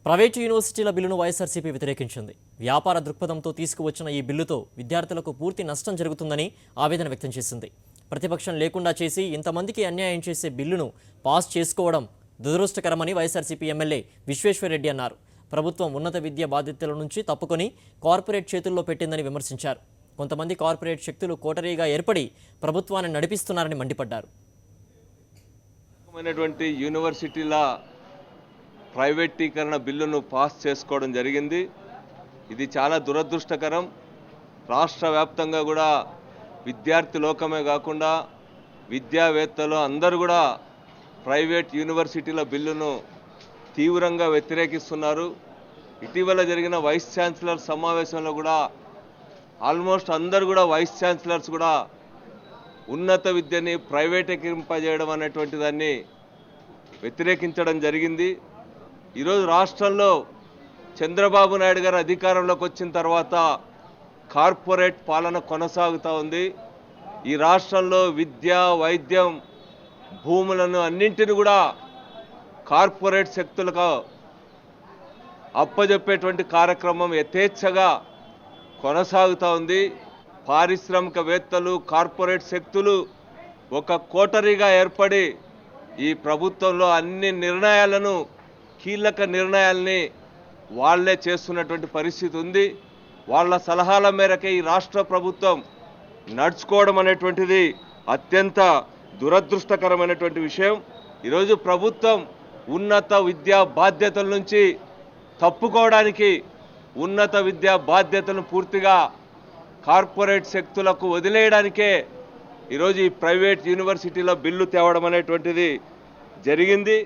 Private యూనివర్సిటీల బిల్లును వైఎస్ఆర్సీపీ వ్యతిరేకించింది. వ్యాపార దృక్పథంతో తీసుకువచ్చిన ఈ బిల్లుతో విద్యార్థులకు పూర్తి నష్టం జరుగుతుందని ఆవేదన వ్యక్తం చేసింది. ప్రతిపక్షం లేకుండా చేసి ఇంతమందికి అన్యాయం చేసే బిల్లును పాస్ చేసుకోవడం దురదృష్టకరమని వైఎస్ఆర్సీపీ ఎమ్మెల్యే విశ్వేశ్వరరెడ్డి అన్నారు. ప్రభుత్వం ఉన్నత విద్య బాధ్యతల నుంచి తప్పుకొని కార్పొరేట్ చేతుల్లో పెట్టిందని విమర్శించారు. కొంతమంది కార్పొరేట్ శక్తులు కోటరీగా ఏర్పడి ప్రభుత్వాన్ని నడిపిస్తున్నారని మండిపడ్డారు. యూనివర్సిటీల ప్రైవేటీకరణ బిల్లును పాస్ చేసుకోవడం జరిగింది. ఇది చాలా దురదృష్టకరం. రాష్ట్ర వ్యాప్తంగా కూడా విద్యార్థి లోకమే కాకుండా విద్యావేత్తలు అందరూ కూడా ప్రైవేట్ యూనివర్సిటీల బిల్లును తీవ్రంగా వ్యతిరేకిస్తున్నారు. ఇటీవల జరిగిన వైస్ ఛాన్సలర్ సమావేశంలో కూడా ఆల్మోస్ట్ అందరూ కూడా వైస్ ఛాన్సలర్స్ కూడా ఉన్నత విద్యని ప్రైవేటీకరింపజేయడం అనేటువంటి దాన్ని వ్యతిరేకించడం జరిగింది. ఈరోజు రాష్ట్రంలో చంద్రబాబు నాయుడు గారు అధికారంలోకి వచ్చిన తర్వాత కార్పొరేట్ పాలన కొనసాగుతూ ఉంది. ఈ రాష్ట్రంలో విద్య, వైద్యం, భూములను అన్నింటిని కూడా కార్పొరేట్ శక్తులకు అప్పజెప్పేటువంటి కార్యక్రమం యథేచ్ఛగా కొనసాగుతూ ఉంది. పారిశ్రామికవేత్తలు, కార్పొరేట్ శక్తులు ఒక కోటరీగా ఏర్పడి ఈ ప్రభుత్వంలో అన్ని నిర్ణయాలను, కీలక నిర్ణయాల్ని వాళ్లే చేస్తున్నటువంటి పరిస్థితి ఉంది. వాళ్ళ సలహాల మేరకే ఈ రాష్ట్ర ప్రభుత్వం నడుచుకోవడం అనేటువంటిది అత్యంత దురదృష్టకరమైనటువంటి విషయం. ఈరోజు ప్రభుత్వం ఉన్నత విద్యా బాధ్యతల నుంచి తప్పుకోవడానికి, ఉన్నత విద్యా బాధ్యతలను పూర్తిగా కార్పొరేట్ శక్తులకు వదిలేయడానికే ఈరోజు ఈ ప్రైవేట్ యూనివర్సిటీలో బిల్లు తేవడం అనేటువంటిది జరిగింది.